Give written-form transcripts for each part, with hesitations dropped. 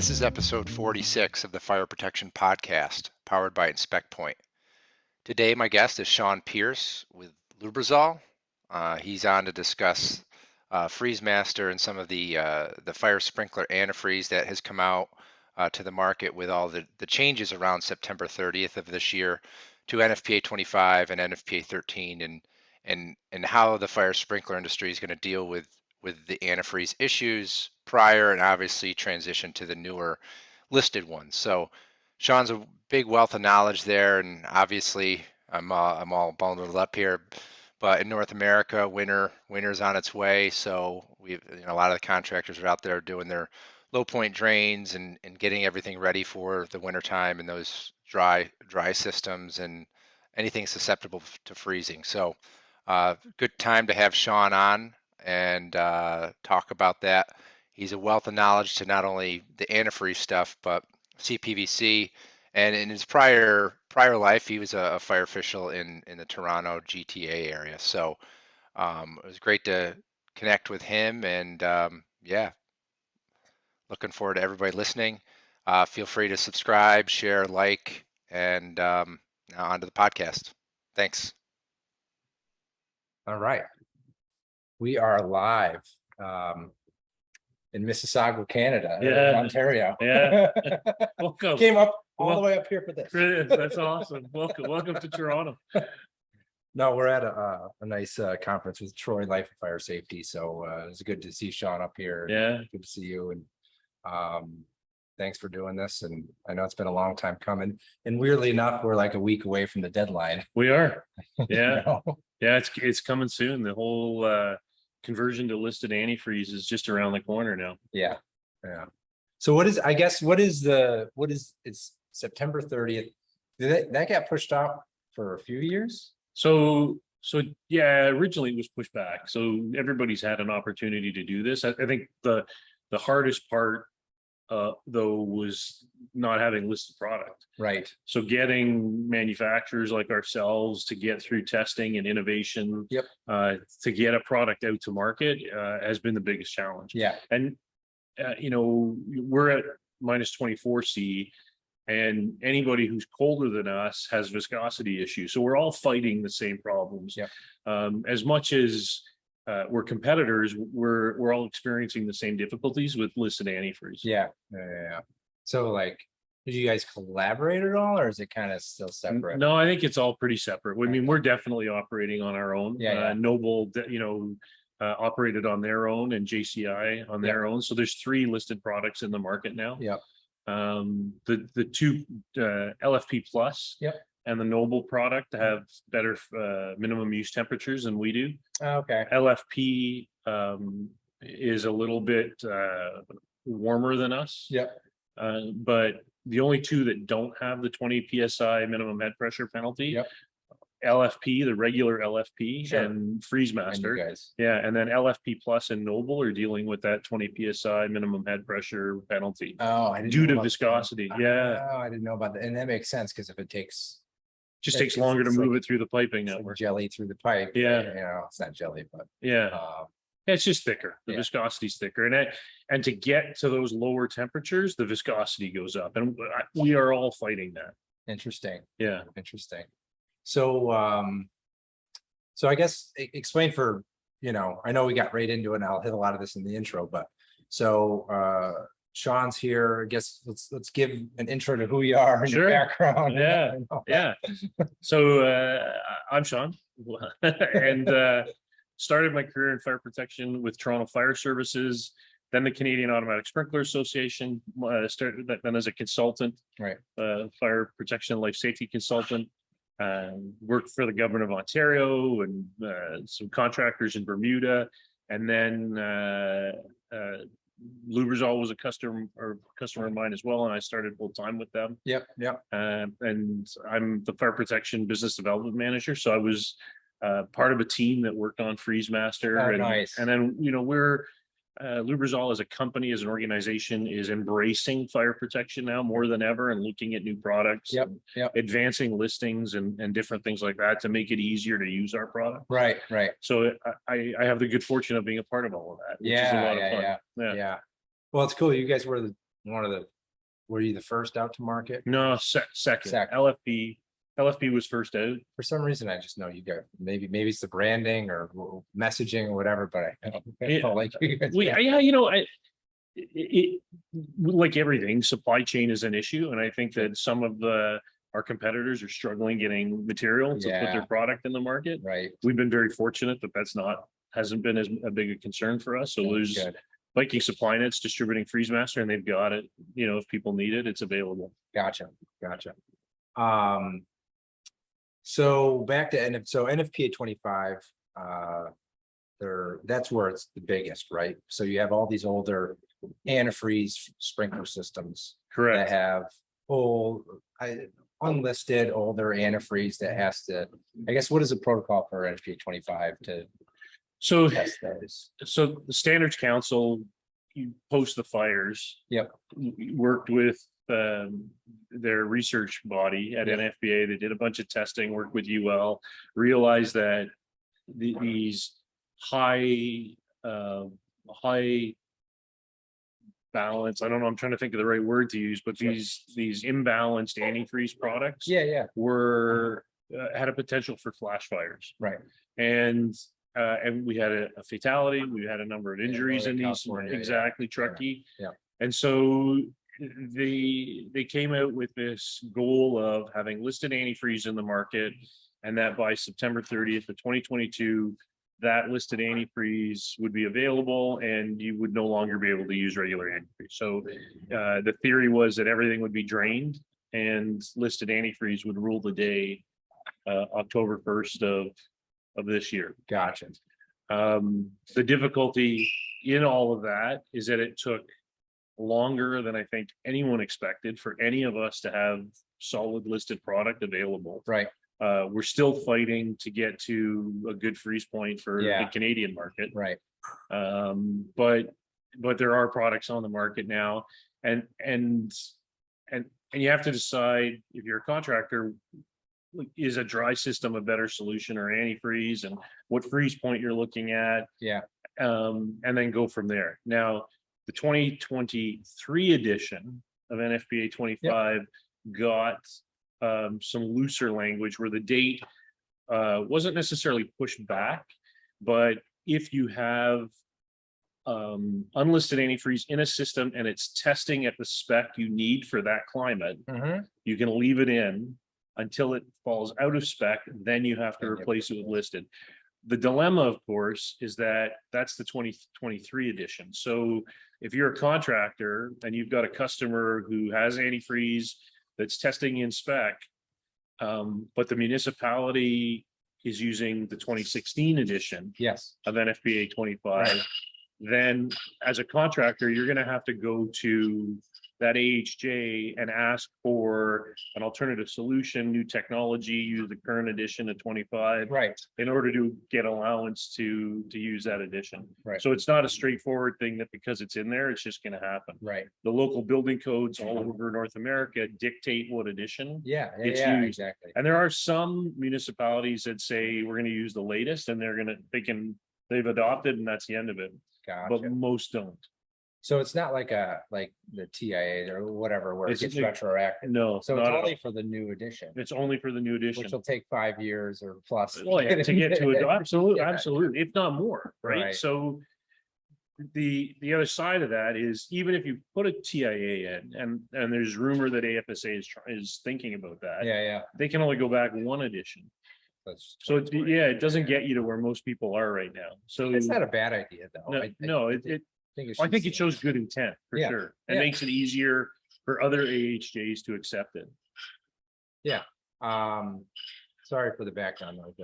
This is episode 46 of the Fire Protection Podcast, powered by InspectPoint. Today, my guest is Sean Pearce with Lubrizol. He's on to discuss Freeze Master and some of the fire sprinkler antifreeze that has come out to the market with all the changes around September 30th of this year to NFPA 25 and NFPA 13, and how the fire sprinkler industry is going to deal with the antifreeze issues prior and obviously transition to the newer listed ones. So Sean's a big wealth of knowledge there, and obviously I'm all bundled up here. But in North America, winter's on its way, so we've a lot of the contractors are out there doing their low point drains and getting everything ready for the winter time and those dry systems and anything susceptible to freezing. So good time to have Sean on and talk about that. He's a wealth of knowledge to not only the antifreeze stuff, but CPVC. And in his prior life, he was a fire official in the Toronto GTA area. So it was great to connect with him. And yeah, looking forward to everybody listening. Feel free to subscribe, share, like, and now on to the podcast. Thanks. All right. We are live in Mississauga, Canada, Ontario. Yeah. Welcome. Came up all the way up here for this. That's awesome. Welcome to Toronto. No, we're at a nice conference with Troy Life and Fire Safety. So it's good to see Sean up here. Yeah. Good to see you. And thanks for doing this. And I know it's been a long time coming. And weirdly enough, we're like a week away from the deadline. We are. Yeah. You know? Yeah, it's coming soon. The whole conversion to listed antifreeze is just around the corner now. Yeah. So it's September 30th. Did that get pushed out for a few years? So yeah, originally it was pushed back. So everybody's had an opportunity to do this. I think the hardest part though was not having listed product. Right. So getting manufacturers like ourselves to get through testing and innovation, Yep. To get a product out to market has been the biggest challenge. Yeah. And we're at minus 24 C, and anybody who's colder than us has viscosity issues. So we're all fighting the same problems. Yeah. As much as we're competitors, we're all experiencing the same difficulties with listed antifreeze. Yeah. So like, did you guys collaborate at all, or is it kind of still separate? No, I think it's all pretty separate. I mean, we're definitely operating on our own. Yeah. Noble, operated on their own, and JCI on their own. So there's 3 listed products in the market now. Yep. The 2 LFP Plus. Yep. And the Noble product have better minimum use temperatures than we do. Okay. LFP is a little bit warmer than us. Yep. But the only 2 that don't have the 20 psi minimum head pressure penalty. Yep. LFP, the regular LFP, Sure. and Freeze Master. And you guys. Yeah, and then LFP Plus and Noble are dealing with that 20 psi minimum head pressure penalty. Oh, I didn't due know to about viscosity. that. Yeah. Oh, I didn't know about that. And that makes sense, because if it takes Just It- takes longer to it's move like- it through the piping it's like network. jelly through the pipe. Yeah. It's not jelly, but Yeah. It's just thicker. The Yeah. viscosity's thicker, and to get to those lower temperatures, the viscosity goes up, and we are all fighting that. interesting. Yeah. Interesting. So I guess explain for, I know we got right into it, and I'll hit a lot of this in the intro, but so Sean's here. I guess let's give an intro to who you are and your Sure. background. Yeah. Yeah. So I'm Sean, and started my career in fire protection with Toronto Fire Services, then the Canadian Automatic Sprinkler Association. Started that then as a consultant, Right. Fire protection life safety consultant. Worked for the government of Ontario and some contractors in Bermuda, and then Lubrizol was a customer of mine as well, and I started full time with them. Yep. And I'm the fire protection business development manager. So I was part of a team that worked on Freeze Master. Oh, and, nice. and then, we're Lubrizol as a company, as an organization, is embracing fire protection now more than ever, and looking at new products, Yep. advancing listings and different things like that to make it easier to use our product. Right. So I have the good fortune of being a part of all of that, which is a lot of fun. Yeah. Well, it's cool. You guys were were you the first out to market? No, second. LFP was first out. For some reason, I just know you got, maybe it's the branding or messaging or whatever, but I felt like you guys. Like everything, supply chain is an issue, and I think that some of our competitors are struggling getting material to put their product in the market. Right. We've been very fortunate that hasn't been as a big a concern for us. So there's Viking Supply Net's distributing Freeze Master, and they've got it. If people need it, it's available. Gotcha. So back to NFPA 25, that's where it's the biggest, right? So you have all these older antifreeze sprinkler systems. Correct. That have unlisted older antifreeze that has to, I guess, what is the protocol for NFPA 25 to test those? So the Standards Council, you post the fires. Yep. Worked with their research body at NFPA. They did a bunch of testing, worked with UL, realized that these high balance, I don't know, I'm trying to think of the right word to use, but these imbalanced antifreeze products were had a potential for flash fires. Right. And we had a fatality. We had a number of injuries in these, Truckee. Yeah. And so they came out with this goal of having listed antifreeze in the market, and that by September 30th of 2022, that listed antifreeze would be available and you would no longer be able to use regular antifreeze. So the theory was that everything would be drained and listed antifreeze would rule the day October 1st of this year. Gotcha. The difficulty in all of that is that it took longer than I think anyone expected for any of us to have solid listed product available. Right. We're still fighting to get to a good freeze point for the Canadian market. Right. But there are products on the market now, and you have to decide, if you're a contractor, is a dry system a better solution or antifreeze, and what freeze point you're looking at. Yeah. And then go from there. Now, the 2023 edition of NFPA 25 got some looser language where the date wasn't necessarily pushed back, but if you have unlisted antifreeze in a system and it's testing at the spec you need for that climate, you can leave it in until it falls out of spec, then you have to replace it with listed. The dilemma, of course, is that that's the 2023 edition. So if you're a contractor and you've got a customer who has antifreeze that's testing in spec, but the municipality is using the 2016 edition of NFPA 25, then as a contractor, you're going to have to go to that AHJ and ask for an alternative solution, new technology, use the current edition of 25, in order to get allowance to use that edition. So it's not a straightforward thing that because it's in there, it's just going to happen. The local building codes all over North America dictate what edition it's used. Exactly. And there are some municipalities that say we're going to use the latest, and they've adopted, and that's the end of it. But most don't. So it's not like the TIA or whatever where it gets retroactive. No. So it's only for the new edition. It's only for the new edition, which will take 5 years or plus. Well, to get to it. Absolutely, if not more. Right. So the other side of that is, even if you put a TIA in, and there's rumor that AFSA is thinking about that. They can only go back one edition. So it doesn't get you to where most people are right now. So it's not a bad idea though. I think it shows good intent for sure. It makes it easier for other AHJs to accept it. Yeah. Sorry for the background noise.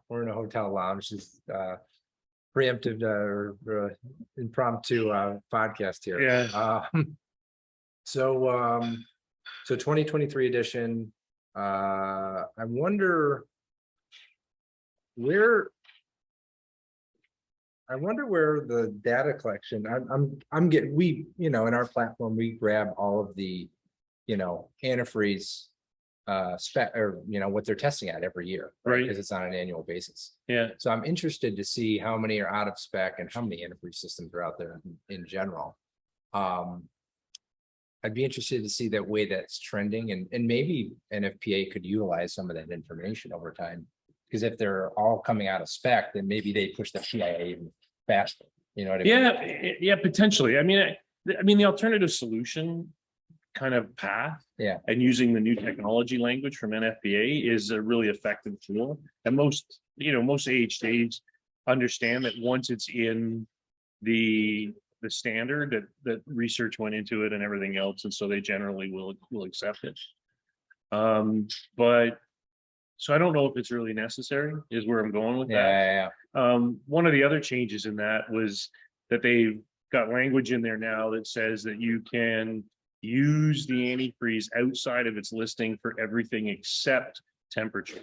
We're in a hotel lounge. Just preemptive or impromptu podcast here. So 2023 edition. I wonder where the data collection. I'm getting, in our platform we grab all of the antifreeze spec, or what they're testing at every year, Right. Because it's on an annual basis. Yeah. So I'm interested to see how many are out of spec and how many antifreeze systems are out there in general. I'd be interested to see that way that's trending, and maybe NFPA could utilize some of that information over time. Because if they're all coming out of spec, then maybe they push the PIA even faster. You know what I mean? Yeah, potentially. I mean, the alternative solution kind of path. Yeah. And using the new technology language from NFPA is a really effective tool. And most AHJs understand that once it's in the standard, that research went into it and everything else, and so they generally will accept it. But so I don't know if it's really necessary, is where I'm going with that. One of the other changes in that was that they've got language in there now that says that you can use the antifreeze outside of its listing for everything except temperature.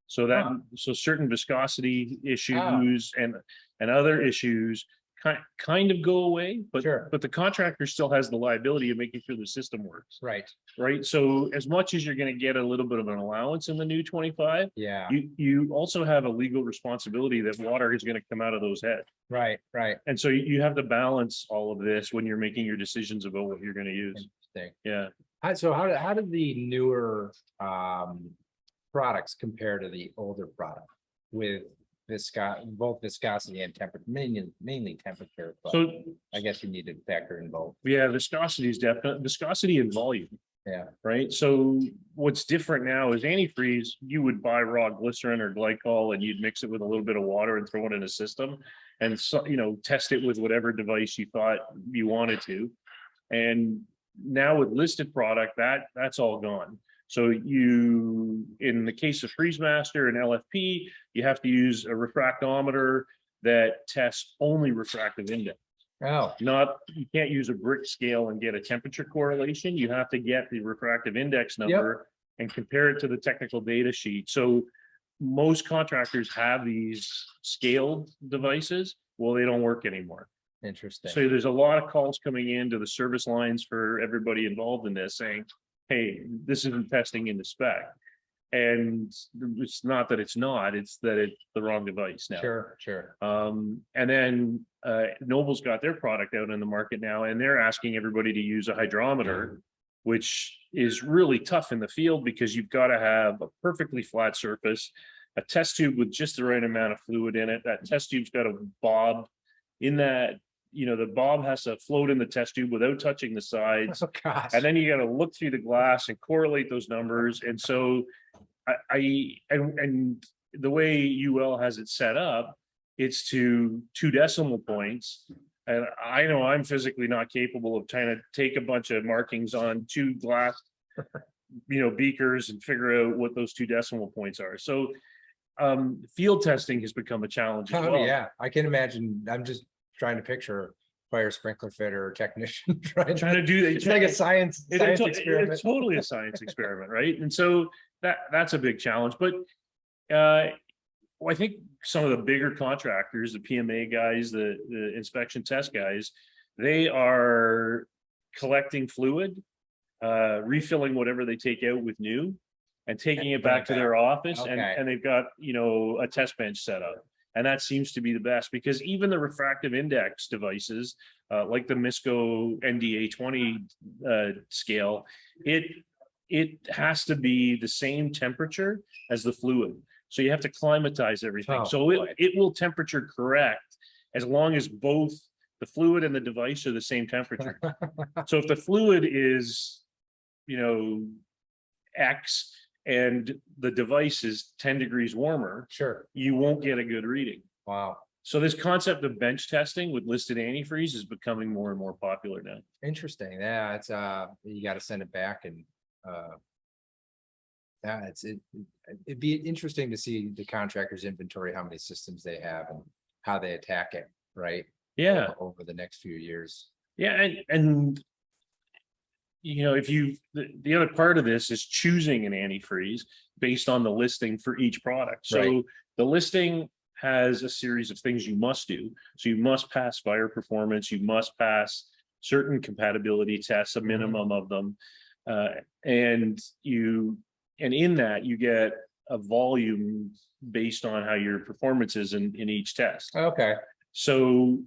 So that so certain viscosity issues and other issues kind of go away, but but the contractor still has the liability of making sure the system works. Right. So as much as you're going to get a little bit of an allowance in the new 25, you also have a legal responsibility that water is going to come out of those heads. Right. And so you have to balance all of this when you're making your decisions about what you're going to use. Yeah. So how did the newer products compare to the older product with both viscosity and temperature, mainly temperature, but so I guess you need to factor in both. Yeah, viscosity is definitely viscosity and volume. Yeah. Right. So what's different now is antifreeze, you would buy raw glycerin or glycol and you'd mix it with a little bit of water and throw it in a system and test it with whatever device you thought you wanted to. And now with listed product, that's all gone. So in the case of Freeze Master and LFP, you have to use a refractometer that tests only refractive index. You can't use a brick scale and get a temperature correlation. You have to get the refractive index number and compare it to the technical data sheet. So most contractors have these scaled devices. Well, they don't work anymore. Interesting. So there's a lot of calls coming into the service lines for everybody involved in this saying, hey, this isn't testing in the spec. And it's not that it's not, it's that it's the wrong device now. Sure. And then Noble's got their product out in the market now, and they're asking everybody to use a hydrometer, which is really tough in the field because you've got to have a perfectly flat surface, a test tube with just the right amount of fluid in it. That test tube's got a bob in that. The bob has to float in the test tube without touching the sides. And then you got to look through the glass and correlate those numbers. And so and the way UL has it set up, it's to 2 decimal points. And I know I'm physically not capable of trying to take a bunch of markings on 2 glass, beakers and figure out what those 2 decimal points are. So field testing has become a challenge as well. Yeah, I can imagine. I'm just trying to picture fire sprinkler fitter technician trying to do that. It's like a science experiment. It's totally a science experiment, right? And so that's a big challenge. But I think some of the bigger contractors, the PMA guys, the inspection test guys, they are collecting fluid, refilling whatever they take out with new, and taking it back to their office, and they've got a test bench set up. And that seems to be the best, because even the refractive index devices, like the MISCO NDA 20 scale, it has to be the same temperature as the fluid. So you have to climatize everything. It will temperature correct as long as both the fluid and the device are the same temperature. So if the fluid is, X, and the device is 10 degrees warmer, you won't get a good reading. Wow. So this concept of bench testing with listed antifreeze is becoming more and more popular now. Interesting. Yeah, it's you got to send it back, and it'd be interesting to see the contractor's inventory, how many systems they have and how they attack it, right? Yeah. Over the next few years. Yeah, and if the other part of this is choosing an antifreeze based on the listing for each product. So the listing has a series of things you must do. So you must pass fire performance, you must pass certain compatibility tests, a minimum of them, and you in that you get a volume based on how your performance is in each test. Okay. So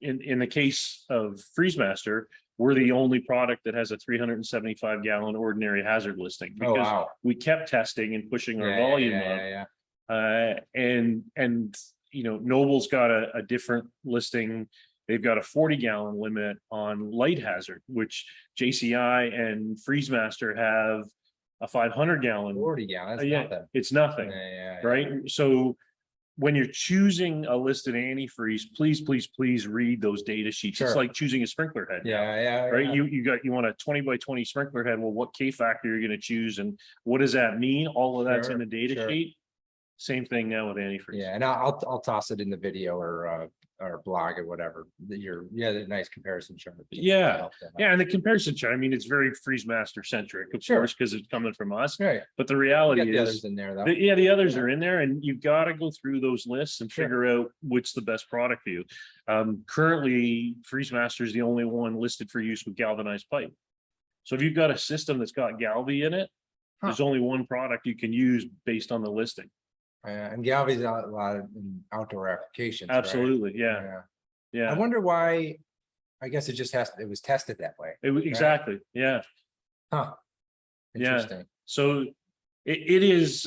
in the case of FreezeMaster, we're the only product that has a 375 gallon ordinary hazard listing, Oh, because wow. we kept testing and pushing our Yeah, volume yeah, up. And you know, Noble's got a different listing. They've got a 40 gallon limit on light hazard, which JCI and FreezeMaster have a 500 gallon. 40 gallon, that's Yeah, nothing. it's nothing, Yeah, right? So when you're choosing a listed antifreeze, please read those data sheets. Sure. It's like choosing a sprinkler head. Yeah, Right. yeah. You want a 20 by 20 sprinkler head. Well, what K factor you're going to choose and what does that mean? All of that's in the data sheet. Same thing now with antifreeze. Yeah, and I'll toss it in the video or blog or whatever. The nice comparison chart. Yeah, and the comparison chart, I mean, it's very FreezeMaster centric, of course, because it's coming from us. Right. But the reality The is, others in there though. the others are in there, and you've got to go through those lists and figure out which the best product for you. Currently, FreezeMaster is the only one listed for use with galvanized pipe. So if you've got a system that's got Galvi in it, there's only one product you can use based on the listing. And Galvi's a lot of in outdoor applications. Absolutely, Right? yeah. I wonder why. I guess it was tested that way. Exactly, yeah. Huh. Interesting. So it is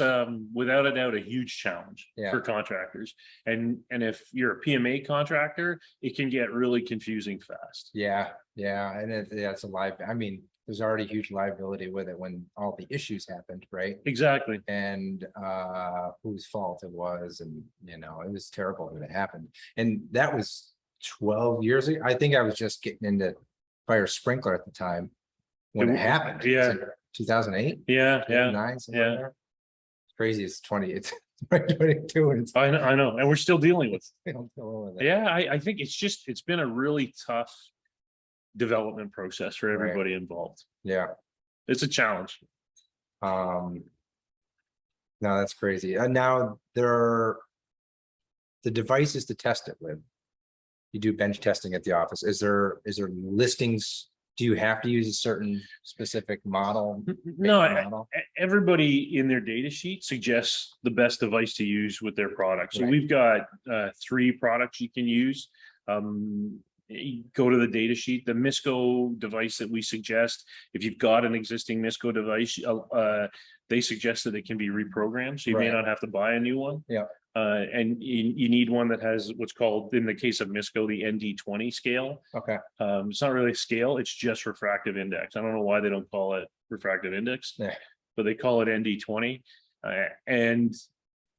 without a doubt a huge challenge for contractors. And if you're a PMA contractor, it can get really confusing fast. Yeah. And it's a live. I mean, there's already huge liability with it when all the issues happened, right? Exactly. And whose fault it was, and it was terrible when it happened. And that was 12 years ago. I think I was just getting into fire sprinkler at the time when it happened. Yeah. 2008. Yeah. 9. It's crazy. It's 2022, and it's I know, and we're still dealing with it. it. Yeah, I think it's been a really tough development process for everybody involved. Yeah, it's a challenge. No, that's crazy. And now there are the devices to test it with. You do bench testing at the office. Is there listings? Do you have to use a certain specific model? No, everybody in their data sheet suggests the best device to use with their product. So we've got 3 products you can use. You go to the data sheet, the MISCO device that we suggest. If you've got an existing MISCO device, they suggest that it can be reprogrammed, so you may not have to buy a new one. Yeah. And you need one that has what's called, in the case of MISCO, the ND20 scale. Okay. It's not really a scale, it's just refractive index. I don't know why they don't call it refractive index, but they call it ND20. And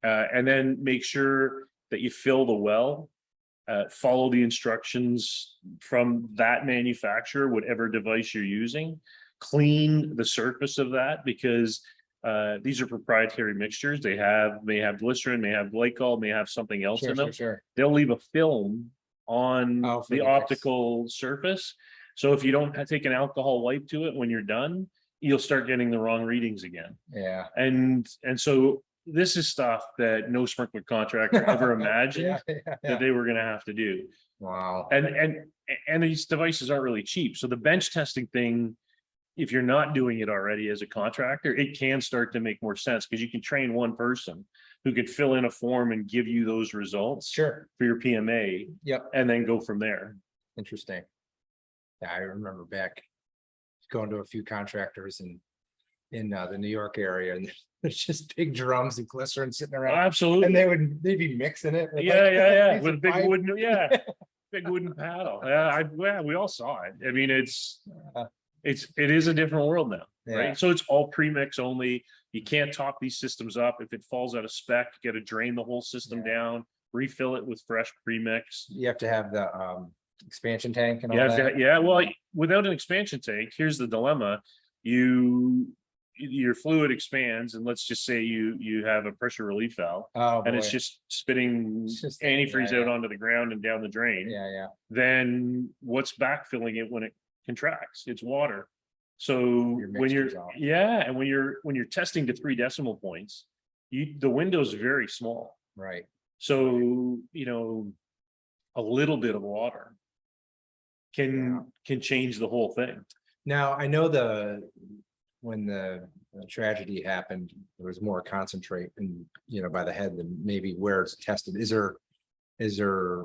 then make sure that you fill the well. Follow the instructions from that manufacturer, whatever device you're using. Clean the surface of that, because these are proprietary mixtures. They may have glycerin, may have glycol, may have something else in them. They'll leave a film on the optical surface. So if you don't take an alcohol wipe to it when you're done, you'll start getting the wrong readings again. Yeah. And so this is stuff that no sprinkler contractor ever imagined that they were going to have to do. Wow. And these devices aren't really cheap. So the bench testing thing, if you're not doing it already as a contractor, it can start to make more sense, because you can train one person who could fill in a form and give you those results for your PMA. Yep. And then go from there. Interesting. Yeah, I remember back going to a few contractors in the New York area, and there's just big drums of glycerin sitting around. Absolutely. And they'd be mixing it. Yeah. With a big wooden, big wooden paddle. Yeah, we all saw it. I mean, it is a different world now, right? So it's all premix only. You can't top these systems up. If it falls out of spec, you got to drain the whole system down, refill it with fresh premix. You have to have the expansion tank and all that. Well, without an expansion tank, here's the dilemma. Your fluid expands, and let's just say you have a pressure relief valve, and it's just spitting antifreeze out onto the ground and down the drain. Then what's backfilling it when it contracts? It's water. So when you're testing to 3 decimal points, the window's very small. Right. So a little bit of water can change the whole thing. Now I know when the a tragedy happened, there was more concentrate and, by the head than maybe where it's tested. Is there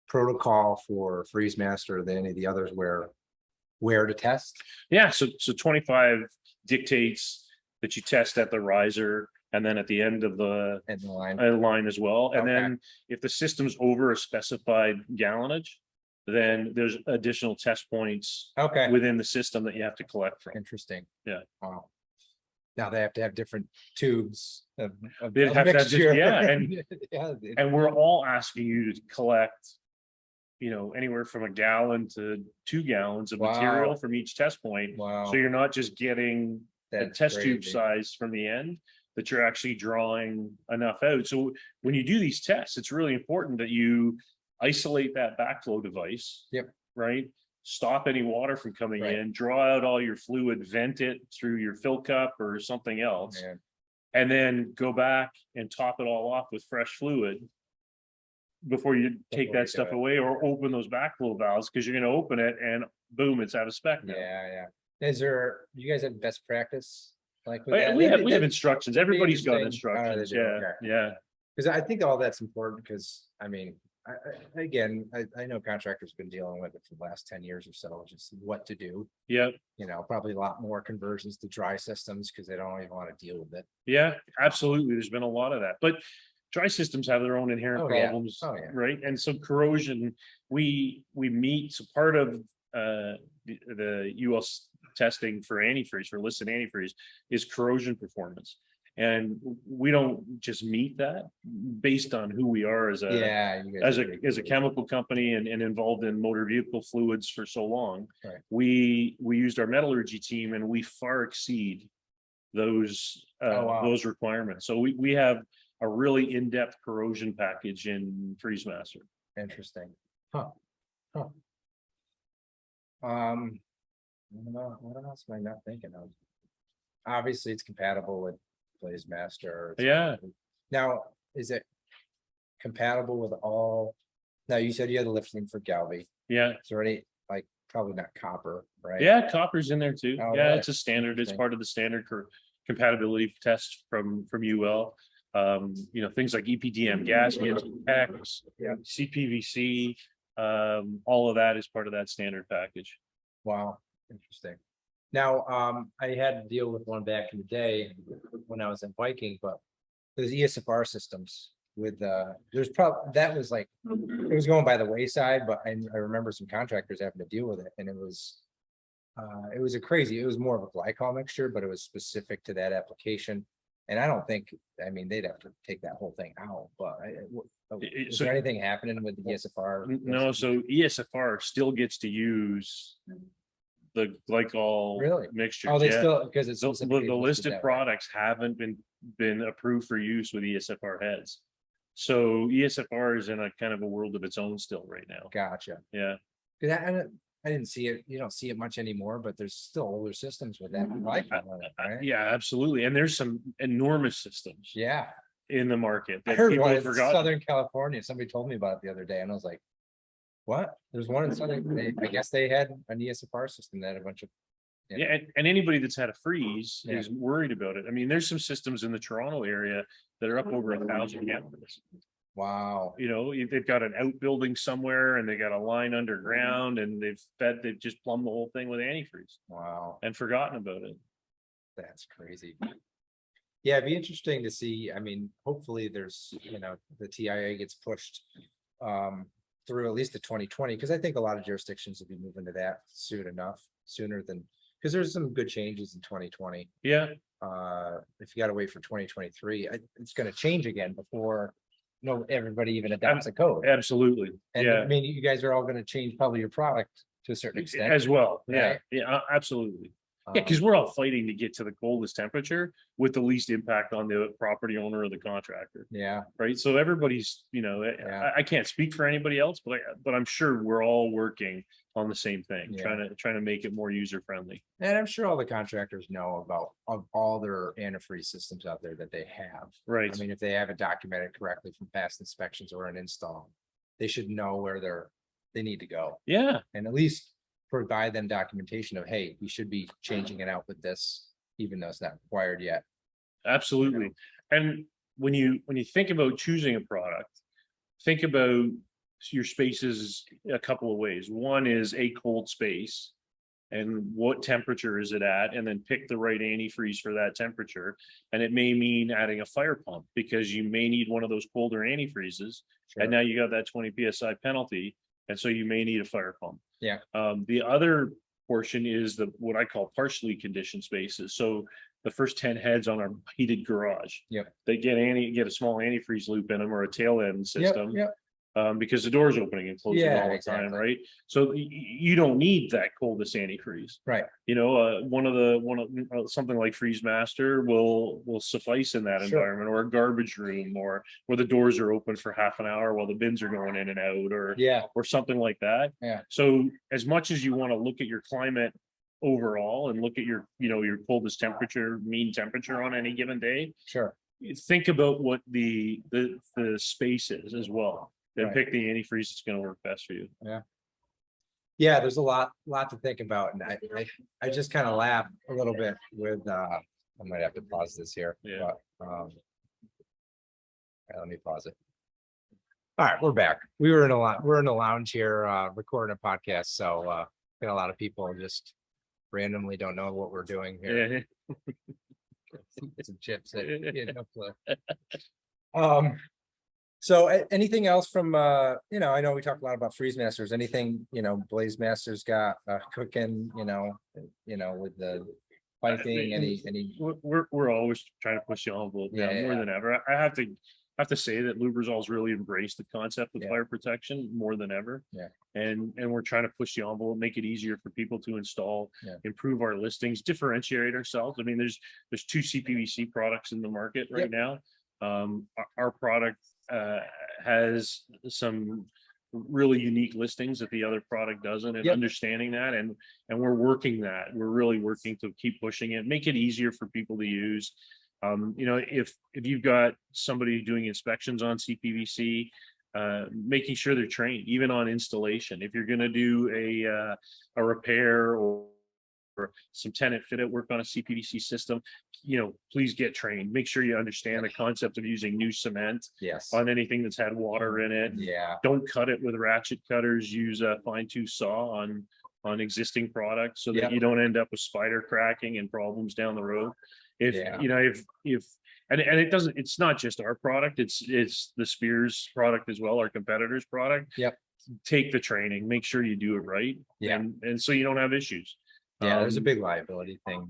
protocol for Freeze Master than any of the others where to test? Yeah, so 25 dictates that you test at the riser and then at the end of the And the line. line as well. And Okay. then if the system's over a specified gallonage, then there's additional test points Okay. within the system that you have to collect from. Interesting. Yeah. Wow. Now they have to have different tubes of They'd have to have mixture. yeah, and Yeah, and we're all asking you to collect, anywhere from a gallon to 2 gallons of Wow. material from each test point. wow. So you're not just getting the That's test tube crazy. size from the end, but you're actually drawing enough out. So when you do these tests, it's really important that you isolate that backflow device. Yep. Right. Stop any water from coming Right. in, draw out all your fluid, vent it through your fill cup or something else, Man. and then go back and top it all off with fresh fluid before you take Before that you do stuff it. away, or open those backflow valves, because you're going to open it and boom, it's out of spec now. Yeah. You guys have best practice? Like with But that? we have instructions. Everybody's got interesting. instructions. They do, Yeah, okay. yeah, Because I think all that's important because, again, I know contractors have been dealing with it for the last 10 years or so, just what to do. yeah, Probably a lot more conversions to dry systems because they don't even want to deal with it. yeah. Absolutely. There's been a lot of that, but dry systems have their own inherent Oh, yeah. problems, Oh, yeah. right? And so corrosion, we meet. So part of the US testing for antifreeze, for listed antifreeze, is corrosion performance. And we don't just meet that based on who we are as a Yeah, you guys as a chemical company and involved in motor vehicle fluids for so long. Right. We used our metallurgy team and we far exceed those wow. those requirements. So we have a really in-depth corrosion package in Freeze Master. Interesting. Huh. What else am I not thinking of? Obviously, it's compatible with Blaze Master. Yeah. Now, is it compatible with all? Now, you said you had a lifting for Galvy. Yeah. Is there any, probably not copper, right? Yeah, copper's in there too. Oh, Yeah, really? it's a standard. It's Interesting. part of the standard compatibility test from UL. Things like EPDM gaskets, X, Yeah. CPVC, all of that is part of that standard package. Wow, interesting. Now, I had to deal with one back in the day when I was in Viking, but there's ESFR systems with there's probably that was it was going by the wayside, but I remember some contractors having to deal with it, and it was it was more of a glycol mixture, but it was specific to that application. And I don't think, they'd have to take that whole thing out, but is So- there anything happening with the ESFR? No, so ESFR still gets to use the glycol Really? mixture. Oh, they still, because it's The specifically listed that way. products haven't been approved for use with ESFR heads. So ESFR is in a kind of a world of its own still right now. Gotcha. Yeah. 'Cause I didn't see it, you don't see it much anymore, but there's still older systems with that glycol on it, right? Yeah, absolutely. And there's some enormous systems Yeah, in the market I that heard people one have in forgotten. Southern California, somebody told me about it the other day, and I was like, what? There's one in Southern, I guess they had an ESFR system that had a bunch of. Yeah, and anybody that's had a freeze Yeah. is worried about it. There's some systems in the Toronto area that are up over 1,000 gallons. Wow, They've got an outbuilding somewhere and they got a line underground and they've just plumbed the whole thing with antifreeze wow, and forgotten about it. that's crazy. Yeah, it'd be interesting to see, hopefully there's, the TIA gets pushed through at least to 2020, because I think a lot of jurisdictions will be moving to that sooner than, because there's some good changes in 2020. Yeah, If you gotta wait for 2023, it's gonna change again before everybody even adopts a code. absolutely. And Yeah, you guys are all gonna change probably your product to a certain extent. as well. Yeah, right? yeah, absolutely. Yeah, because we're all fighting to get to the coldest temperature with the least impact on the property owner or the contractor. Yeah, Right. So everybody's, Yeah. I can't speak for anybody else, but I'm sure we're all working on the same thing, Yeah. trying to make it more user friendly. and I'm sure all the contractors know about of all their antifreeze systems out there that they have. Right. If they have it documented correctly from past inspections or an install, they should know where they need to go, Yeah. and at least provide them documentation of, hey, we should be changing it out with this, even though it's not required yet. Absolutely. And when you think about choosing a product, think about your spaces a couple of ways. One is a cold space, and what temperature is it at, and then pick the right antifreeze for that temperature. And it may mean adding a fire pump, because you may need one of those colder antifreezes. Sure. And now you got that 20 psi penalty, and so you may need a fire pump. Yeah. The other portion is what I call partially conditioned spaces. So the first 10 heads on our heated garage, Yep. they get a small antifreeze loop in them, or a tail end system. Yep. Because the door's opening and closing Yeah, all the exactly. time, right? So you don't need that coldest antifreeze. Right. You know, something like Freeze Master will suffice in that Sure. environment, or a garbage room, or where the doors are open for half an hour while the bins are going in and out, or Yeah. something like that. Yeah. So as much as you want to look at your climate overall and look at your coldest temperature, mean temperature on any given day, Sure. think about what the space is as well. Then Right. pick the antifreeze that's going to work best for you. Yeah, there's a lot to think about, and I just kind of laugh a little bit with I might have to pause this here. Yeah. But, let me pause it. All right, we're back. We're in a lounge here recording a podcast, so got a lot of people just randomly don't know what we're doing here. Some chips that you know. So anything else from I know we talked a lot about Freeze Masters. Anything Blaze Masters got cooking, with the piping, any We're always trying to push the envelope down more than ever. I have to say that Lubrizol's really embraced the concept of fire protection more than ever. Yeah. And we're trying to push the envelope, make it easier for people to install, improve our listings, differentiate ourselves. I mean, there's 2 CPVC products in the market right now. Our product has some really unique listings that the other product doesn't, and understanding that, and we're really working to keep pushing it, make it easier for people to use. If you've got somebody doing inspections on CPVC, making sure they're trained, even on installation. If you're going to do a repair or some tenant fit out work on a CPVC system, please get trained. Make sure you understand the concept of using new cement on anything that's had water in it. Don't cut it with ratchet cutters. Use a fine tooth saw on existing products, so that you don't end up with spider cracking and problems down the road. If it doesn't, it's not just our product, it's the Spears product as well, our competitors' product. Take the training, make sure you do it right. And so you don't have issues. There's a big liability thing.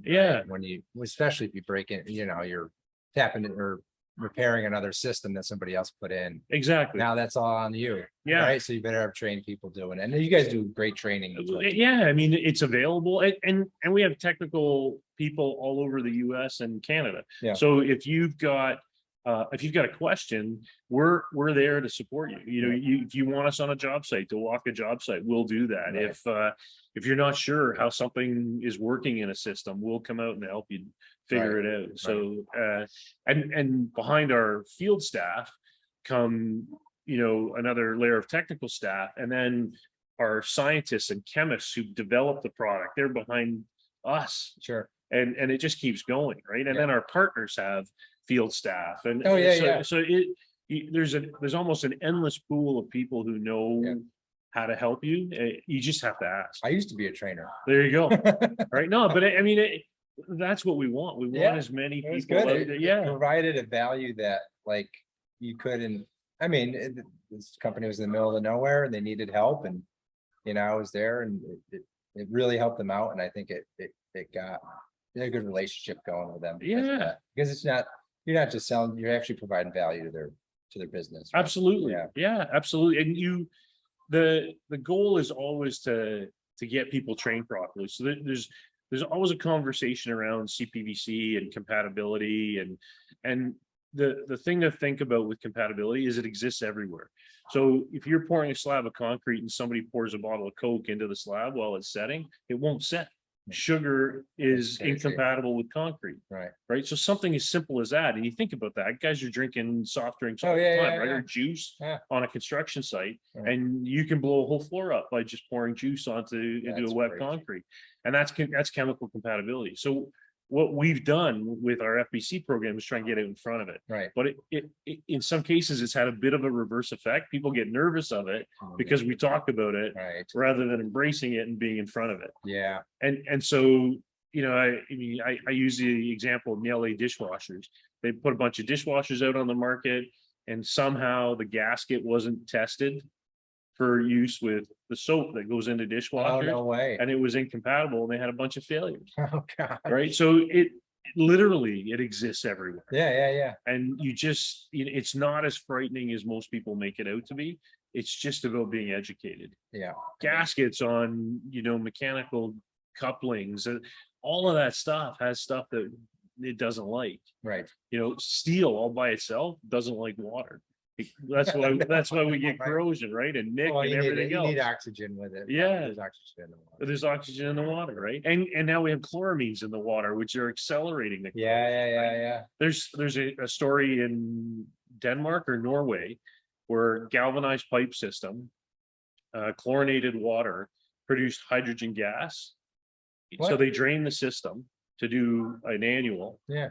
When especially if you break in, you're tapping it or repairing another system that somebody else put in. Exactly. Now that's all on you. Right. So you better have trained people doing it. And you guys do great training. I mean, it's available, and we have technical people all over the US and Canada. So if you've got a question, we're there to support you. If you want us on a job site, to walk a job site, we'll do that. If you're not sure how something is working in a system, we'll come out and help you figure it out. So and behind our field staff come another layer of technical staff, and then our scientists and chemists who develop the product. They're behind us. And it just keeps going, right? And then our partners have field staff, and so there's almost an endless pool of people who know how to help you. You just have to ask. I used to be a trainer. There you go. Right. No, but I mean, that's what we want. We want as many people. It provided a value that you couldn't. I mean, this company was in the middle of nowhere and they needed help, and I was there, and it really helped them out. And I think it got a good relationship going with them. Because you're not just selling, you're actually providing value to their business. Right? Absolutely. Absolutely. And the goal is always to get people trained properly. So there's always a conversation around CPVC and compatibility, and the thing to think about with compatibility is it exists everywhere. So if you're pouring a slab of concrete and somebody pours a bottle of Coke into the slab while it's setting, it won't set. Sugar is incompatible with concrete. Right. So something as simple as that. And you think about that, guys are drinking soft drinks all the time, right? Or juice on a construction site. And you can blow a whole floor up by just pouring juice into a wet concrete. And that's chemical compatibility. So what we've done with our FBC program is try and get out in front of it. Right. But it in some cases, it's had a bit of a reverse effect. People get nervous of it because we talk about it Right. rather than embracing it and being in front of it. Yeah. And so, you know, I use the example of the LA dishwashers. They put a bunch of dishwashers out on the market, and somehow the gasket wasn't tested for use with the soap that goes into dishwashers. Oh, no way. And it was incompatible, and they had a bunch of failures. Oh, God. Right. So it literally, it exists everywhere. Yeah. And it's not as frightening as most people make it out to be. It's just about being educated. Yeah. Gaskets on, mechanical couplings, and all of that stuff has stuff that it doesn't like. Right. Steel all by itself doesn't like water. That's why we get corrosion, right? And nick and everything else. You need oxygen with it. Yeah. There's oxygen in the water. There's oxygen in the water, right? And now we have chloramines in the water, which are accelerating the corrosion, Yeah. There's a story in Denmark or Norway where galvanized pipe system, chlorinated water produced hydrogen gas. What? So they drained the system to do an annual. Yeah.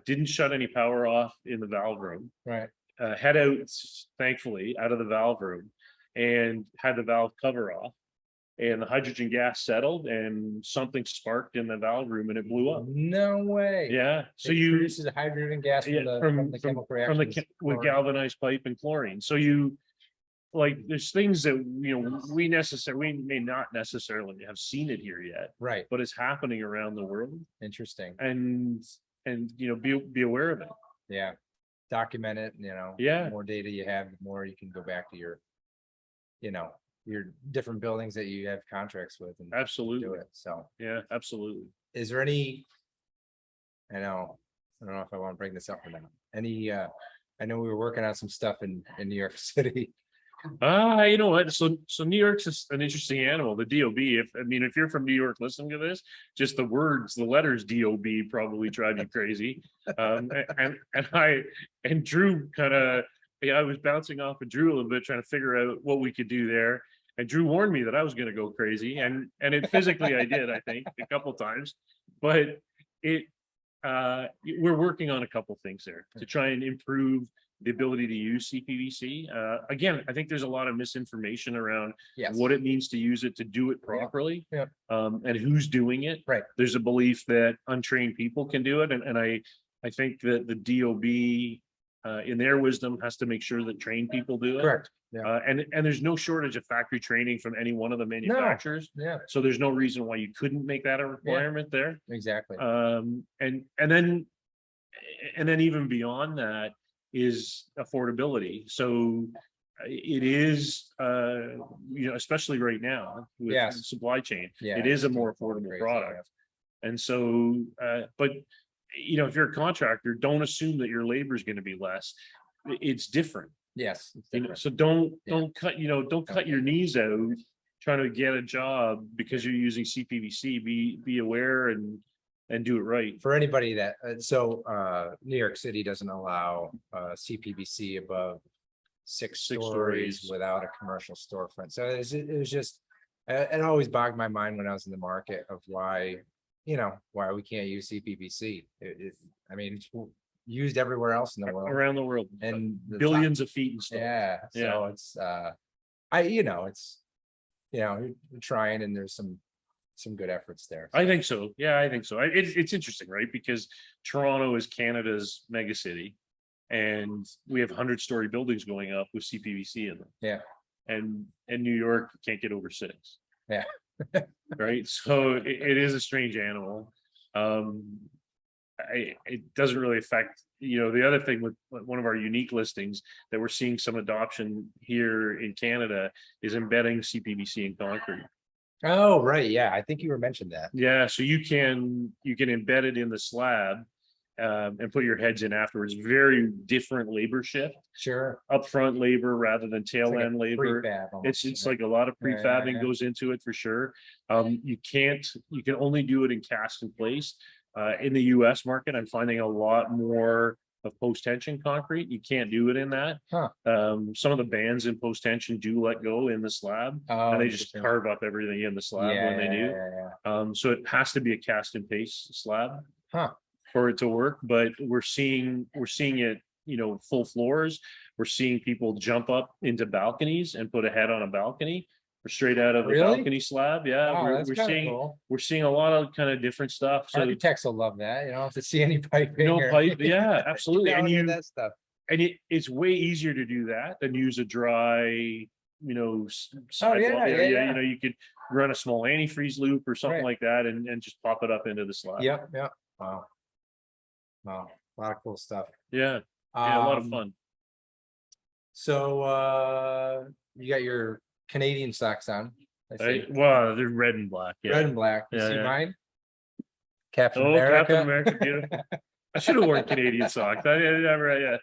Didn't shut any power off in the valve room. Right. Head out, thankfully, out of the valve room, and had the valve cover off, and the hydrogen gas settled, and something sparked in the valve room, and it blew up. No way. Yeah. So It you produces a hydrogen gas from the chemical reactions with galvanized pipe and chlorine. So there's things that we may not necessarily have seen it here yet, right, but it's happening around the world. Interesting. And be aware of it. Yeah. Document it, Yeah. The more data you have, the more you can go back to your different buildings that you have contracts with and Absolutely do it. So yeah, absolutely. is there any, I don't know if I want to bring this up or not. I know we were working on some stuff in New York City. You know what? So New York's just an interesting animal. The DOB. If you're from New York listening to this, just the letters DOB probably drive you crazy. And Drew I was bouncing off of Drew a little bit, trying to figure out what we could do there. And Drew warned me that I was going to go crazy, and it physically I did, I think, a couple times. But we're working on a couple things there to try and improve the ability to use CPVC. Again, I think there's a lot of misinformation around what it means to use it, to do it properly, and who's doing it. Right. There's a belief that untrained people can do it. And I think that the DOB, in their wisdom, has to make sure that trained people do it. Correct. Yeah. And there's no shortage of factory training from any one of the manufacturers. No. Yeah. So there's no reason why you couldn't make that a requirement there. Exactly. And then even beyond that is affordability. So it is, especially right now with supply chain, it is a more affordable product. And so, but if you're a contractor, don't assume that your labor is going to be less. It's different. Yes. So don't cut your knees out trying to get a job because you're using CPVC. Be aware and do it right. For anybody that New York City doesn't allow CPVC above six stories without a commercial storefront. So it was just, it always bogged my mind when I was in the market of why we can't use CPVC. It's used everywhere else in the world, around the world, and billions of feet and stuff. Yeah. So it's you're trying, and there's some good efforts there. I think so. Yeah, I think so. It's interesting, right? Because Toronto is Canada's mega city, and we have 100-story buildings going up with CPVC in them. Yeah. And New York can't get over 6. Yeah. Right. So it is a strange animal. It doesn't really affect, the other thing with one of our unique listings that we're seeing some adoption here in Canada is embedding CPVC in concrete. Oh, right. Yeah. I think you were mentioned that. Yeah. So you can embed it in the slab and put your heads in afterwards. Very different labor shift. Sure. Upfront labor rather than tail like end labor. It's like a lot of prefabbing goes into it for sure. You can only do it in cast in place. In the US market, I'm finding a lot more of post-tension concrete. You can't do it in that. Some of the bands in post-tension do let go in the slab, and they just carve up everything in the slab when they do. So it has to be a cast and paste slab. for it to work, but we're seeing it, full floors. We're seeing people jump up into balconies and put a head on a balcony or straight out of a Really? balcony slab. Yeah, Wow, we're, that's we're kinda seeing cool. we're seeing a lot of kind of different stuff. So Architects will love that. You don't have to see any piping. no or- pipe, yeah, absolutely. Get And down near you that stuff. and it's way easier to do that than use a dry, sidewall. yeah. You could run a small antifreeze loop or something Right. like that and just pop it up into the slab. Yep. Wow. Wow. A lot of cool stuff. Yeah, a lot of Um, fun. So you got your Canadian socks on. I see. Well, they're red and black. Yeah. Red and black. You Yeah, see yeah. mine? Captain Oh, America. Captain America, beautiful. I should have worn Canadian socks. I never, yeah.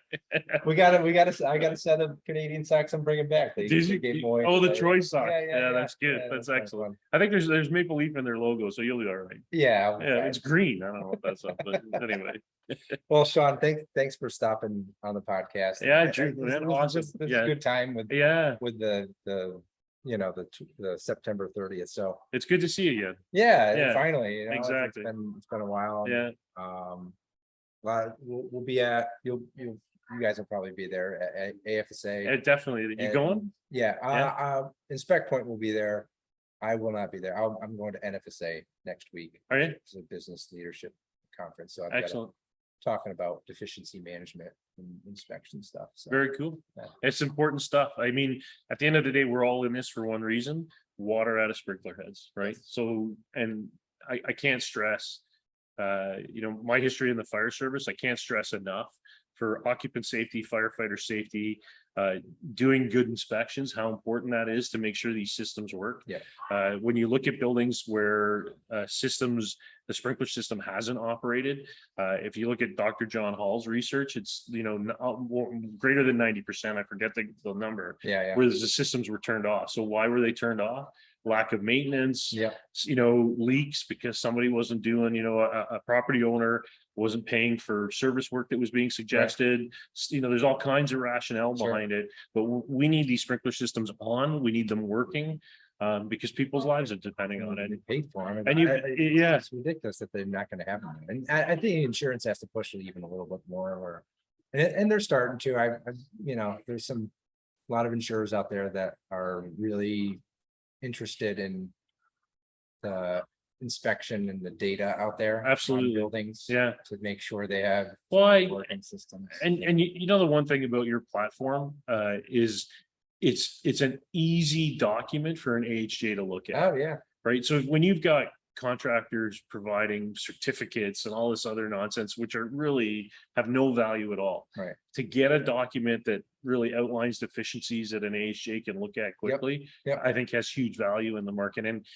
I got a set of Canadian socks I'm bringing back. They Did you? gave away Oh, the today. Troy socks. Yeah, Yeah, that's good. yeah, That's kinda excellent. fun. I think there's Maple Leaf in their logo, so you'll be all right. Yeah. Yeah, it's green. I don't know what that's up, but anyway. Well, Sean, thanks for stopping on the podcast. Yeah, I- Drew, this- man, this- awesome. This is Yeah. a good time with Yeah, the September 30th. So it's good to see you again. yeah, Yeah, finally, exactly. It's been a while. Yeah, We'll be at you guys will probably be there at AFSA. definitely. You And- going? Yeah, Inspect Point will be there. I will not be there. I'm going to NFSA next week. Are you? It's a business leadership conference. So I've got Excellent. talking about deficiency management and inspection stuff. So Very cool. Yeah. It's important stuff. I mean, at the end of the day, we're all in this for one reason: water out of sprinkler heads, right? So, and I can't stress, my history in the fire service. I can't stress enough for occupant safety, firefighter safety, doing good inspections, how important that is to make sure these systems work. Yeah. When you look at buildings where the sprinkler system hasn't operated, if you look at Dr. John Hall's research, it's, greater than 90%, I forget the number, yeah. where the systems were turned off. So why were they turned off? Lack of maintenance, Yeah. leaks because somebody wasn't doing, a property owner wasn't paying for service work that was being suggested. There's all kinds of rationale Sure. behind it, but we need these sprinkler systems on, we need them working, because people's lives are depending on it. You paid for them. And yeah. It's ridiculous that they're not gonna have them. And I think insurance has to push it even a little bit more and they're starting to. There's a lot of insurers out there that are really interested in the inspection and the data out there. Absolutely. On buildings. Yeah. To make sure they have Well, working systems. and the one thing about your platform is it's an easy document for an AHJ to look at. Oh, yeah. Right. So when you've got contractors providing certificates and all this other nonsense, which are really have no value at all. Right. To get a document that really outlines deficiencies that an AHJ can look at quickly, Yep. I think has huge value in the market. And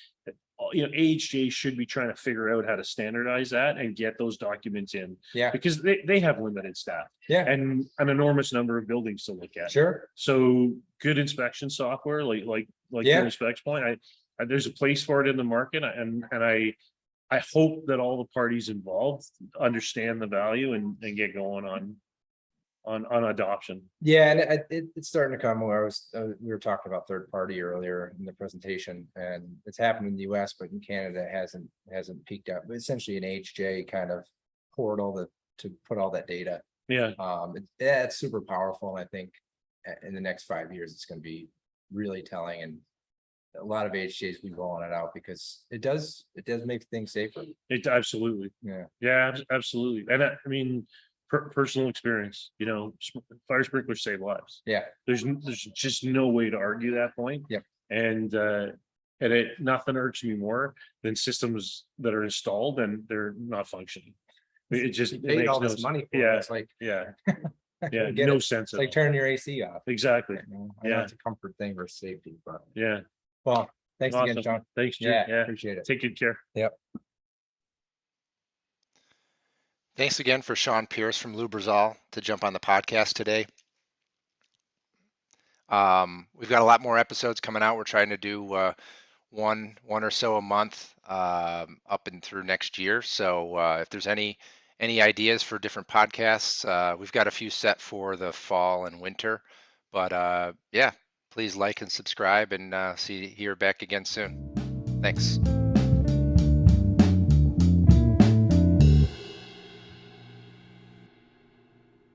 AHJ should be trying to figure out how to standardize that and get those documents in. Yeah. Because they have limited staff. Yeah. And an enormous number of buildings to look at. Sure. So good inspection software like Yeah. your Inspect Point. There's a place for it in the market, and I hope that all the parties involved understand the value and get going on adoption. Yeah, and it's starting to come where we were talking about third party earlier in the presentation, and it's happened in the US, but in Canada it hasn't peaked out. But essentially an HJ kind of portal to put all that data. Yeah. It's super powerful. And I think in the next 5 years, it's going to be really telling, and a lot of HJs be rolling it out because it does make things safer. It absolutely. Yeah, absolutely. And I mean, personal experience, fire sprinklers save lives. Yeah. There's just no way to argue that point. Yep. And nothing irks me more than systems that are installed and they're not functioning. It just You paid makes all no this money for yeah, it. It's like yeah, I yeah, get no it. sense It's at like all. turning your AC off. Exactly. I know Yeah. it's a comfort thing versus safety, but Yeah. well, thanks again, Awesome. John. Thanks, Drew. Yeah, Yeah. appreciate it. Take good care. Yep. Thanks again for Sean Pearce from Lubrizol to jump on the podcast today. We've got a lot more episodes coming out. We're trying to do one or so a month up and through next year. So if there's any ideas for different podcasts, we've got a few set for the fall and winter. But yeah, please like and subscribe, and hear back again soon. Thanks.